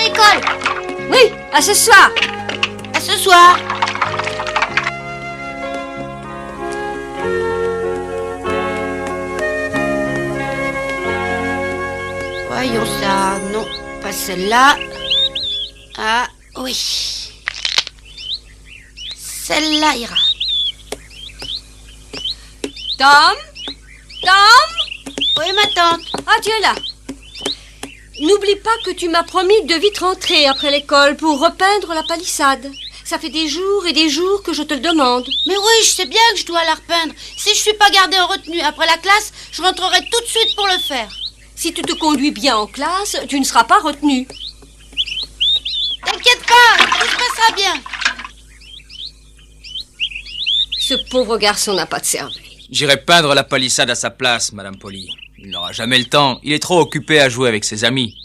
l'école. Oui, à ce soir. À ce soir. Voyons ça. Non, pas celle-là. Ah, oui. Celle-là ira. Tom? Oui, ma tante. Ah, tu es là. N'oublie pas que tu m'as promis de vite rentrer après l'école pour repeindre la palissade. Ça fait des jours et des jours que je te le demande. Mais oui, je sais bien que je dois la repeindre. Si je suis pas gardée en retenue après la classe, je rentrerai tout de suite pour le faire. Si tu te conduis bien en classe, tu ne seras pas retenu. T'inquiète pas, tout se passera bien. Ce pauvre garçon n'a pas de cerveau. J'irai peindre la palissade à sa place, Madame Polly. Il n'aura jamais le temps. Il est trop occupé à jouer avec ses amis.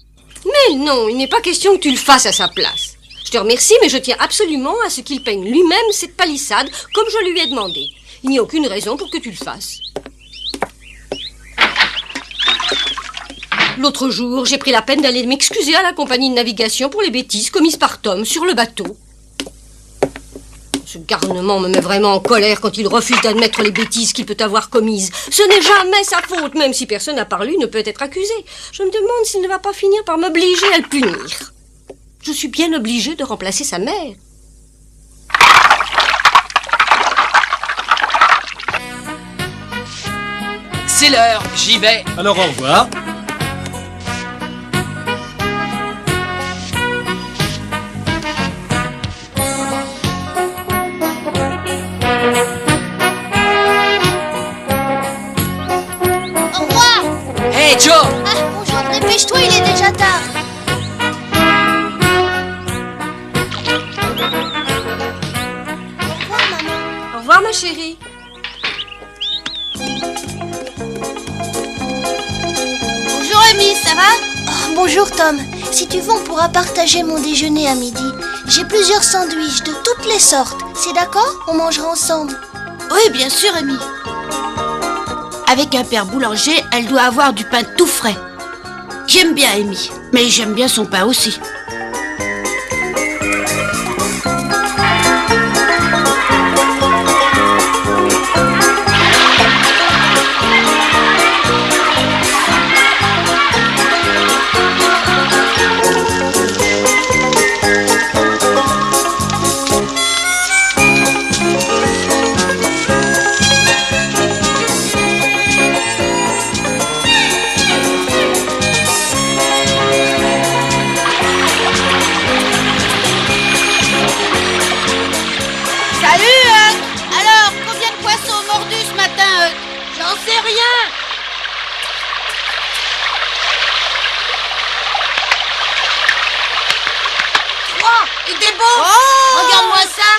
Mais non, il n'est pas question que tu le fasses à sa place. Je te remercie, mais je tiens absolument à ce qu'il peigne lui-même cette palissade, comme je lui ai demandé. Il n'y a aucune raison pour que tu le fasses. L'autre jour, j'ai pris la peine d'aller m'excuser à la compagnie de navigation pour les bêtises commises par Tom sur le bateau. Ce garnement me met vraiment en colère quand il refuse d'admettre les bêtises qu'il peut avoir commises. Ce n'est jamais sa faute, même si personne à part lui ne peut être accusé. Je me demande s'il ne va pas finir par m'obliger à le punir. Je suis bien obligée de remplacer sa mère. C'est l'heure, j'y vais. Alors au revoir. Au revoir. Hey Joe! Ah, bonjour, dépêche-toi, il est déjà tard. Au revoir, maman. Au revoir, ma chérie. Bonjour, Amy, ça va? Oh, bonjour, Tom. Si tu veux, on pourra partager mon déjeuner à midi. J'ai plusieurs sandwichs de toutes les sortes. C'est d'accord? On mangera ensemble. Oui, bien sûr, Amy. Avec un père boulanger, elle doit avoir du pain tout frais. J'aime bien Amy, mais j'aime bien son pain aussi. C'était beau. Oh, regarde-moi ça.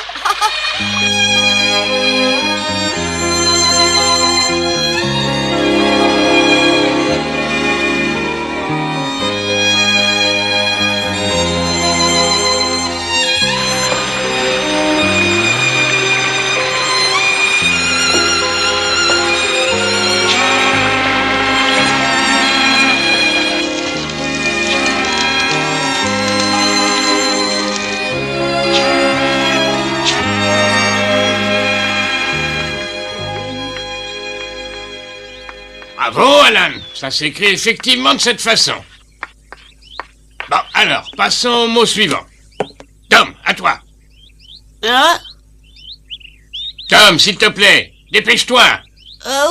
Bravo, Alan. Ça s'écrit effectivement de cette façon. Bon, alors, passons au mot suivant. Tom, à toi. Ah, Tom, s'il te plaît, dépêche-toi.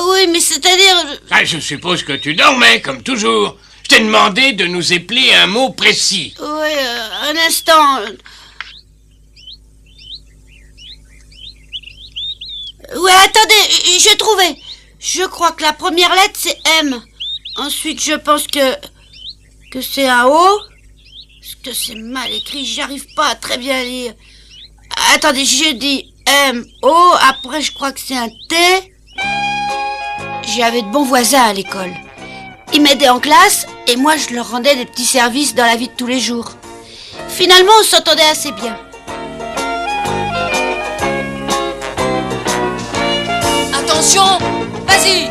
oui, mais c'est-à-dire... Ah, je suppose que tu dormais, comme toujours. Je t'ai demandé de nous épeler un mot précis. Oui, un instant. Ouais, attendez, j'ai trouvé. Je crois que la première lettre, c'est M. Ensuite, je pense que c'est un O. Parce que c'est mal écrit, j'arrive pas à très bien lire. Attendez, j'ai dit M-O. Après, je crois que c'est un T. J'avais de bons voisins à l'école. Ils m'aidaient en classe et moi, je leur rendais des petits services dans la vie de tous les jours. Finalement, on s'entendait assez bien. Attention, vas-y.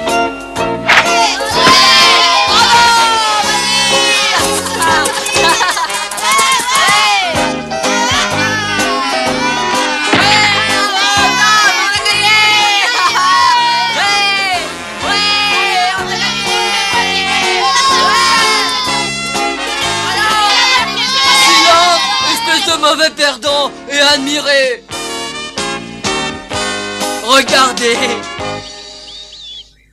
mauvais perdant et admirez. Regardez.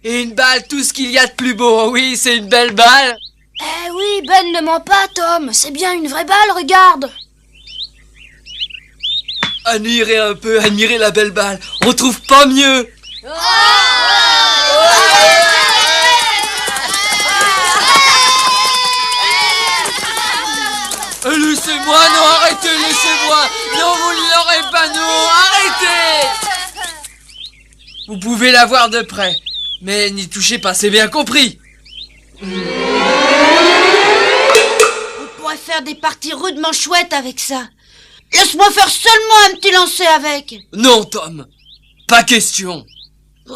Et une balle, tout ce qu'il y a de plus beau. Oui, c'est une belle balle. Eh oui, Ben ne ment pas, Tom. C'est bien une vraie balle, regarde. Admirez un peu, admirez la belle balle. On trouve pas mieux. Laissez-moi, non, arrêtez, laissez-moi. Non, vous ne l'aurez pas, non, arrêtez. Vous pouvez la voir de près, mais n'y touchez pas, c'est bien compris. On pourrait faire des parties rudement chouettes avec ça. Laisse-moi faire seulement un petit lancer avec. Non, Tom, pas question.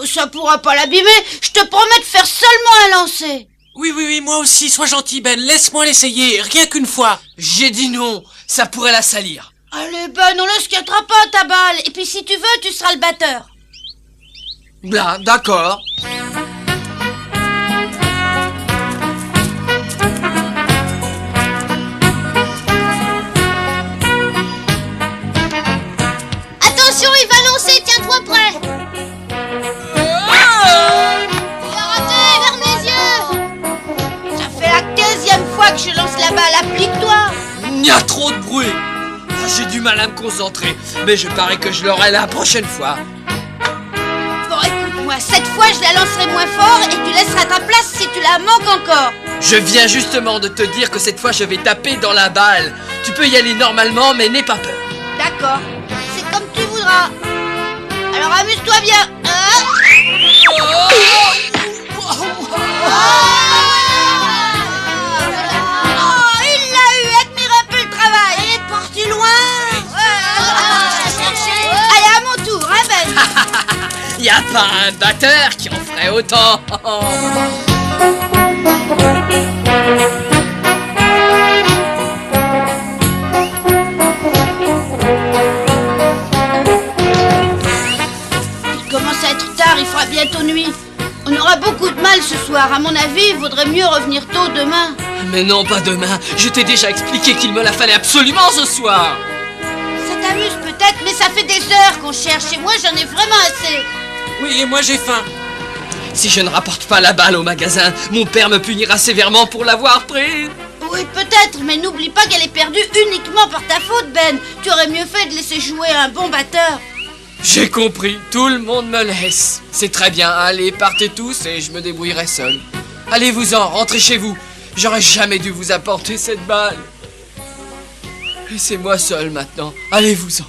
Ça pourra pas l'abîmer, je te promets de faire seulement un lancer. Oui, moi aussi, sois gentil, Ben, laisse-moi l'essayer, rien qu'une fois. J'ai dit non, ça pourrait la salir. Allez Ben, on ne se quittera pas ta balle. Et puis si tu veux, tu seras le batteur. Là, d'accord. Attention, il va lancer, tiens-toi prêt. Il a raté, ferme les yeux. Ça fait la 15e fois que je lance la balle, applique-toi. Il y a trop de bruit. J'ai du mal à me concentrer, mais je parie que je l'aurai la prochaine fois. Bon, écoute-moi, cette fois je la lancerai moins fort et tu laisseras ta place si tu la manques encore. Je viens justement de te dire que cette fois je vais taper dans la balle. Tu peux y aller normalement, mais n'aie pas peur. D'accord, c'est comme tu voudras. Alors amuse-toi bien. Oh, il l'a eu, admire un peu le travail. Elle est partie loin. Allez, à mon tour, hein Ben. Y a pas un batteur qui en ferait autant. Il commence à être tard, il fera bientôt nuit. On aura beaucoup de mal ce soir. À mon avis, il vaudrait mieux revenir tôt demain. Mais non, pas demain. Je t'ai déjà expliqué qu'il me la fallait absolument ce soir. Ça t'amuse peut-être, mais ça fait des heures qu'on cherche et moi j'en ai vraiment assez. Oui, et moi j'ai faim. Si je ne rapporte pas la balle au magasin, mon père me punira sévèrement pour l'avoir prise. Oui, peut-être, mais n'oublie pas qu'elle est perdue uniquement par ta faute, Ben. Tu aurais mieux fait de laisser jouer un bon batteur. J'ai compris, tout le monde me laisse. C'est très bien, allez, partez tous et je me débrouillerai seul. Allez-vous-en, rentrez chez vous. J'aurais jamais dû vous apporter cette balle. Laissez-moi seul maintenant, allez-vous-en.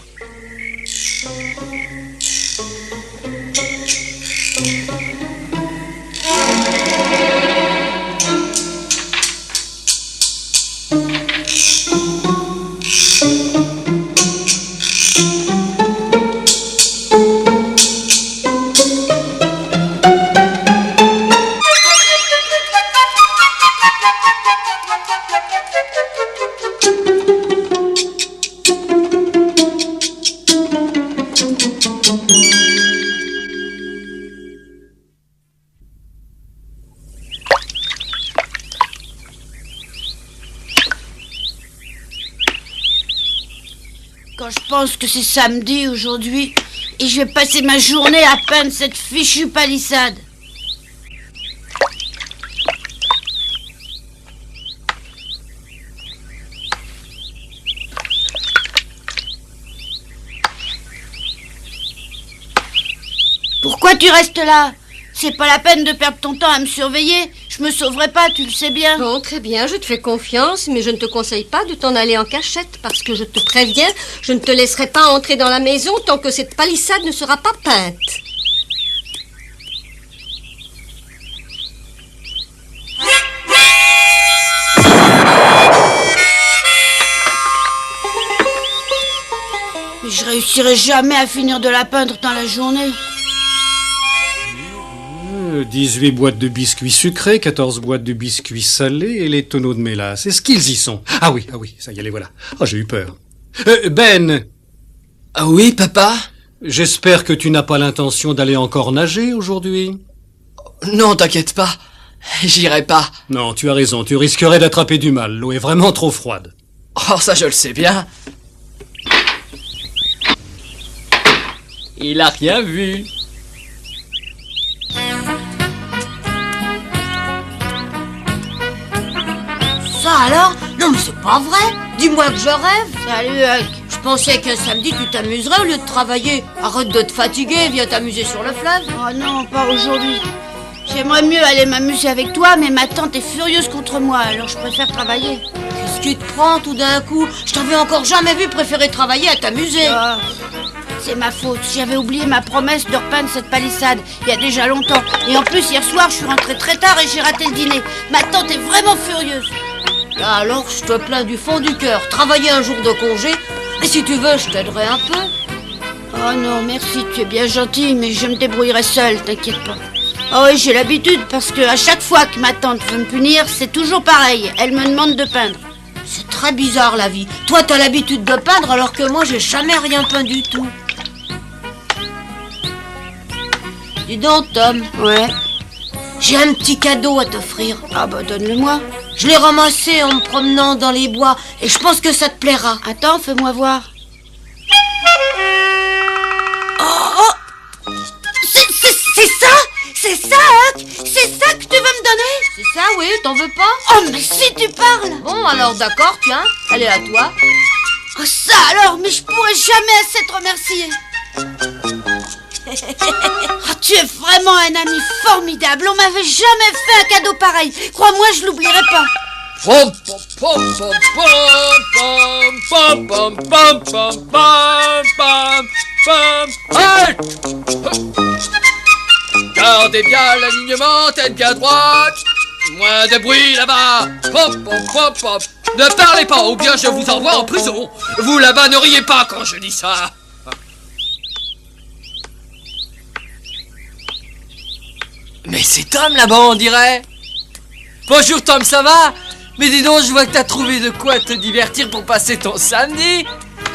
Quand je pense que c'est samedi aujourd'hui et je vais passer ma journée à peindre cette fichue palissade. Pourquoi tu restes là? C'est pas la peine de perdre ton temps à me surveiller. Je me sauverai pas, tu le sais bien. Bon, très bien, je te fais confiance, mais je ne te conseille pas de t'en aller en cachette, parce que je te préviens, je ne te laisserai pas entrer dans la maison tant que cette palissade ne sera pas peinte. Mais je réussirai jamais à finir de la peindre dans la journée. 18 boîtes de biscuits sucrés, 14 boîtes de biscuits salés et les tonneaux de mélasse. Est-ce qu'ils y sont? Ah oui, ça y est, les voilà. Oh, j'ai eu peur. Ben! Ah oui, papa? J'espère que tu n'as pas l'intention d'aller encore nager aujourd'hui. Non, t'inquiète pas. J'irai pas. Non, tu as raison, tu risquerais d'attraper du mal. L'eau est vraiment trop froide. Oh, ça je le sais bien. il a rien vu. Ça alors? Non mais c'est pas vrai. Dis-moi que je rêve. Salut, Huck. Je pensais qu'un samedi tu t'amuserais au lieu de travailler. Arrête de te fatiguer, viens t'amuser sur le fleuve. Oh non, pas aujourd'hui. J'aimerais mieux aller m'amuser avec toi, mais ma tante est furieuse contre moi, alors je préfère travailler. Qu'est-ce qui te prend tout d'un coup? Je t'avais encore jamais vu préférer travailler à t'amuser. Ah, c'est ma faute. J'avais oublié ma promesse de repeindre cette palissade il y a déjà longtemps. Et en plus, hier soir, je suis rentrée très tard et j'ai raté le dîner. Ma tante est vraiment furieuse. Là alors, je te plains du fond du cœur. Travailler un jour de congé. Et si tu veux, je t'aiderai un peu. Oh non, merci, tu es bien gentil, mais je me débrouillerai seule, t'inquiète pas. Oh oui, j'ai l'habitude, parce que à chaque fois que ma tante veut me punir, c'est toujours pareil. Elle me demande de peindre. C'est très bizarre la vie. Toi, t'as l'habitude de peindre alors que moi, j'ai jamais rien peint du tout. Dis donc, Tom. Ouais. J'ai un petit cadeau à t'offrir. Ah bah donne-le-moi. Je l'ai ramassé en me promenant dans les bois et je pense que ça te plaira. Attends, fais-moi voir. C'est ça? C'est ça, Huck? C'est ça que tu veux me donner? C'est ça, oui, t'en veux pas? Oh, mais si tu parles! Bon, alors d'accord, tiens, elle est à toi. Oh, ça alors, mais je pourrais jamais assez te remercier. Oh, tu es vraiment un ami formidable. On m'avait jamais fait un cadeau pareil. Crois-moi, je l'oublierai pas. Pom, pom, pom, pom, pom, pom, pom, pom, pom, pom, pom. Halt! Gardez bien l'alignement, tête bien droite. Moins de bruit là-bas. Pom, pom, pom, pom. Ne parlez pas ou bien je vous envoie en prison. Vous là-bas ne riez pas quand je dis ça. Mais c'est Tom là-bas, on dirait. Bonjour Tom, ça va? Mais dis donc, je vois que t'as trouvé de quoi te divertir pour passer ton samedi.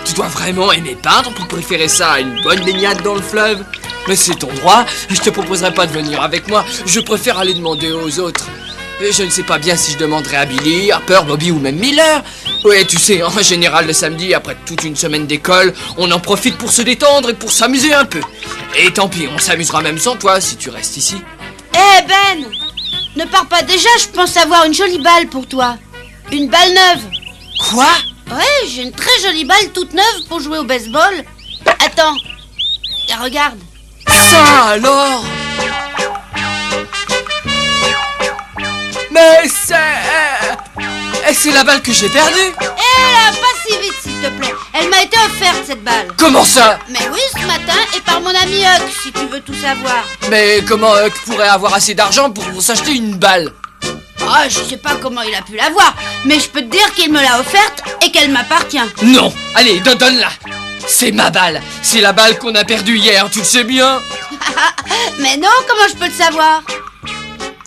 Tu dois vraiment aimer peindre pour préférer ça à une bonne baignade dans le fleuve. Mais c'est ton droit, je te proposerai pas de venir avec moi. Je préfère aller demander aux autres. Et je ne sais pas bien si je demanderai à Billy, Harper, Bobby ou même Miller. Ouais, tu sais, en général, le samedi, après toute une semaine d'école, on en profite pour se détendre et pour s'amuser un peu. Et tant pis, on s'amusera même sans toi si tu restes ici. Eh Ben, ne pars pas déjà, je pense avoir une jolie balle pour toi. Une balle neuve. Quoi? Ouais, j'ai une très jolie balle toute neuve pour jouer au baseball. Attends, regarde. Ça alors? Mais c'est la balle que j'ai perdue. Eh là, pas si vite s'il te plaît. Elle m'a été offerte cette balle. Comment ça? Mais oui, ce matin, et par mon ami Huck, si tu veux tout savoir. Mais comment Huck pourrait avoir assez d'argent pour s'acheter une balle? Ah, je sais pas comment il a pu l'avoir, mais je peux te dire qu'il me l'a offerte et qu'elle m'appartient. Non, allez, donne-la. C'est ma balle. C'est la balle qu'on a perdue hier, tu le sais bien. Mais non, comment je peux le savoir?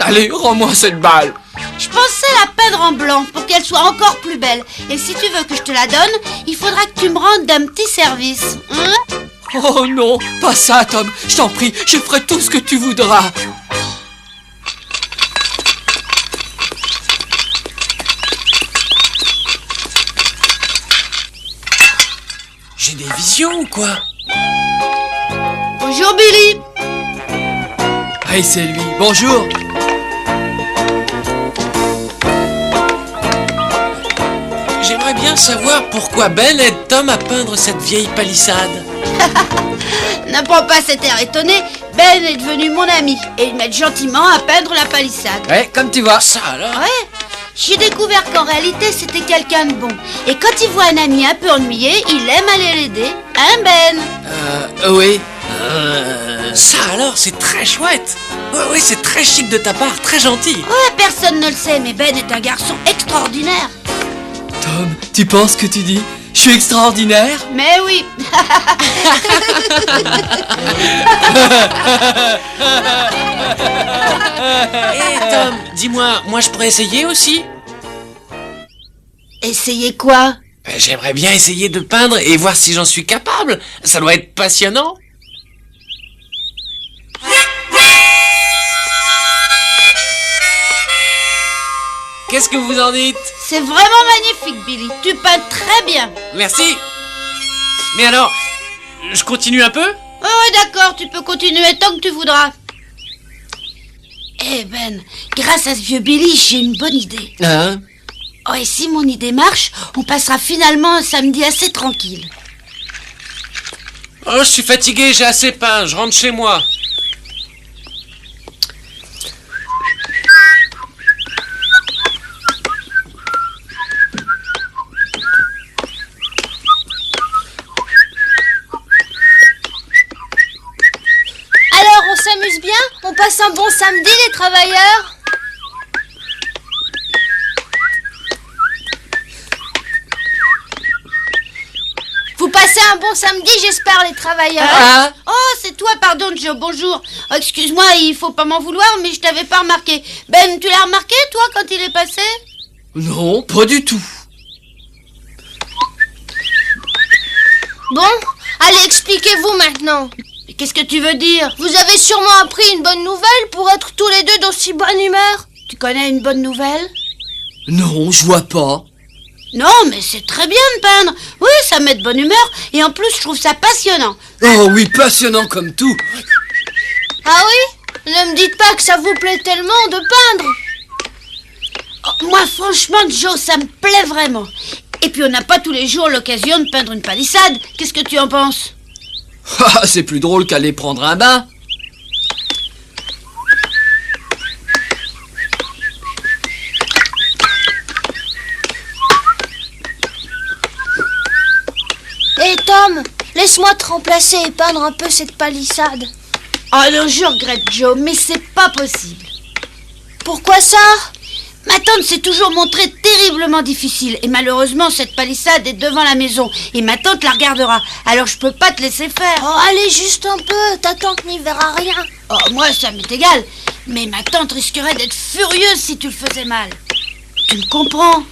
Allez, rends-moi cette balle. Je pensais la peindre en blanc pour qu'elle soit encore plus belle. Et si tu veux que je te la donne, il faudra que tu me rendes un petit service. Hein? Oh non, pas ça, Tom. Je t'en prie, je ferai tout ce que tu voudras. J'ai des visions ou quoi? Bonjour Billy. Hey, c'est lui. Bonjour. J'aimerais bien savoir pourquoi Ben aide Tom à peindre cette vieille palissade. N'apprends pas cet air étonné. Ben est devenu mon ami et il m'aide gentiment à peindre la palissade. Ouais, comme tu vois. Ça alors? Ouais, j'ai découvert qu'en réalité c'était quelqu'un de bon. Et quand il voit un ami un peu ennuyé, il aime aller l'aider. Hein Ben? Oui. Ça alors, c'est très chouette. Oui, c'est très chic de ta part, très gentil. Ouais, personne ne le sait, mais Ben est un garçon extraordinaire. Tom, tu penses que tu dis je suis extraordinaire? Mais oui. Hé Tom, dis-moi, moi je pourrais essayer aussi? Essayez quoi? J'aimerais bien essayer de peindre et voir si j'en suis capable. Ça doit être passionnant. Qu'est-ce que vous en dites? C'est vraiment magnifique, Billy. Tu peins très bien. Merci. Mais alors, je continue un peu? Oh, ouais, d'accord, tu peux continuer tant que tu voudras. Eh Ben, grâce à ce vieux Billy, j'ai une bonne idée. Hein? Oh, et si mon idée marche, on passera finalement un samedi assez tranquille. Oh, je suis fatigué, j'ai assez peint, je rentre chez moi. Alors, on s'amuse bien? On passe un bon samedi, les travailleurs? Vous passez un bon samedi, j'espère, les travailleurs. Hein? Oh, c'est toi, pardon, Joe, bonjour. Oh, excuse-moi, il faut pas m'en vouloir, mais je t'avais pas remarqué. Ben, tu l'as remarqué, toi, quand il est passé? Non, pas du tout. Bon, allez, expliquez-vous maintenant. Mais qu'est-ce que tu veux dire? Vous avez sûrement appris une bonne nouvelle pour être tous les deux d'aussi bonne humeur. Tu connais une bonne nouvelle? Non, je vois pas. Non, mais c'est très bien de peindre. Oui, ça met de bonne humeur, et en plus, je trouve ça passionnant. Oh oui, passionnant comme tout. Ah oui? Ne me dites pas que ça vous plaît tellement de peindre. Oh, moi, franchement, Joe, ça me plaît vraiment. Et puis, on n'a pas tous les jours l'occasion de peindre une palissade. Qu'est-ce que tu en penses? Ah, c'est plus drôle qu'aller prendre un bain. Hé Tom, laisse-moi te remplacer et peindre un peu cette palissade. Oh non, je regrette, Joe, mais c'est pas possible. Pourquoi ça? Ma tante s'est toujours montrée terriblement difficile. Et malheureusement, cette palissade est devant la maison. Et ma tante la regardera. Alors je peux pas te laisser faire. Oh, allez, juste un peu, ta tante n'y verra rien. Oh, moi, ça m'est égal. Mais ma tante risquerait d'être furieuse si tu le faisais mal. Tu me comprends?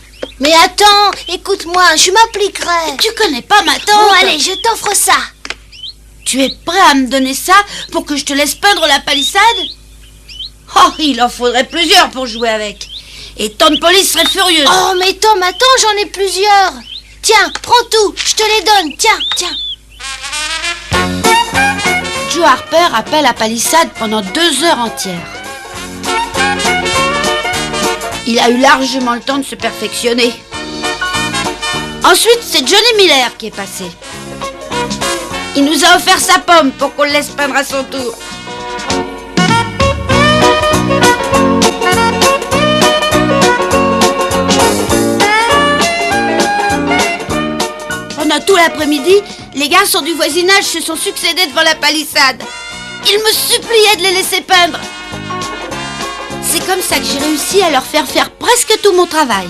Mais attends, écoute-moi, je m'appliquerai. Tu connais pas ma tante? Bon, allez, je t'offre ça. Tu es prêt à me donner ça pour que je te laisse peindre la palissade? Oh, il en faudrait plusieurs pour jouer avec. Et tante Polly serait furieuse. Oh, mais Tom, attends, j'en ai plusieurs. Tiens, prends tout, je te les donne, tiens, tiens. Joe Harper a peint la palissade pendant 2 heures entières. Il a eu largement le temps de se perfectionner. Ensuite, c'est Johnny Miller qui est passé. Il nous a offert sa pomme pour qu'on le laisse peindre à son tour. Pendant tout l'après-midi, les garçons du voisinage se sont succédés devant la palissade. Ils me suppliaient de les laisser peindre. C'est comme ça que j'ai réussi à leur faire presque tout mon travail.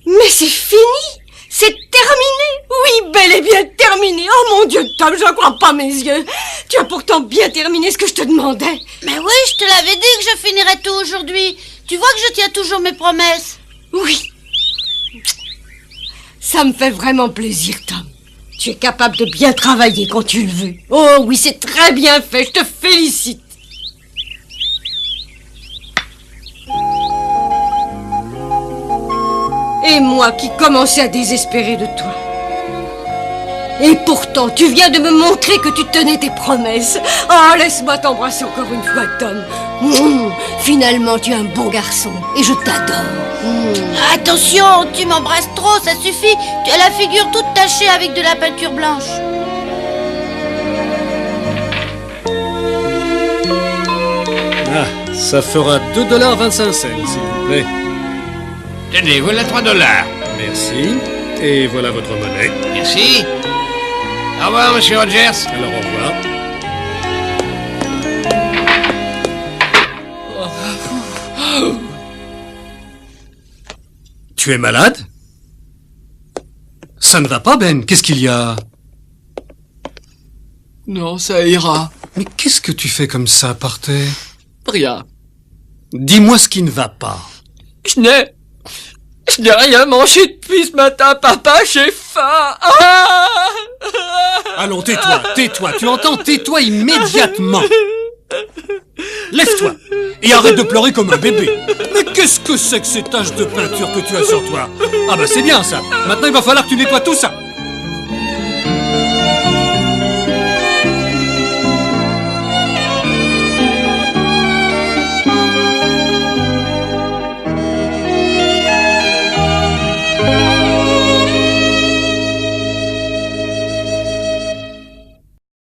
Mais c'est fini! C'est terminé! Oui, bel et bien terminé! Oh mon Dieu, Tom, je ne crois pas mes yeux! Tu as pourtant bien terminé ce que je te demandais! Mais oui, je te l'avais dit que je finirais tout aujourd'hui. Tu vois que je tiens toujours mes promesses. Oui! Ça me fait vraiment plaisir, Tom. Tu es capable de bien travailler quand tu le veux. Oh oui, c'est très bien fait, je te félicite! Et moi qui commençais à désespérer de toi. Et pourtant, tu viens de me montrer que tu tenais tes promesses. Oh, laisse-moi t'embrasser encore une fois, Tom. Finalement, tu es un bon garçon et je t'adore. Attention, tu m'embrasses trop, ça suffit. Tu as la figure toute tachée avec de la peinture blanche. Ah, ça fera 2,25 $, s'il vous plaît. Tenez, voilà $3. Merci. Et voilà votre monnaie. Merci. Au revoir, monsieur Rogers. Alors, au revoir. Tu es malade? Ça ne va pas, Ben. Qu'est-ce qu'il y a? Non, ça ira. Mais qu'est-ce que tu fais comme ça par terre? Rien. Dis-moi ce qui ne va pas. Je n'ai rien mangé depuis ce matin, papa, j'ai faim. Ah! Allons, tais-toi, tu entends? Tais-toi immédiatement. Lève-toi et arrête de pleurer comme un bébé. Mais qu'est-ce que c'est que ces taches de peinture que tu as sur toi? Ah bah c'est bien ça. Maintenant il va falloir que tu nettoies tout ça.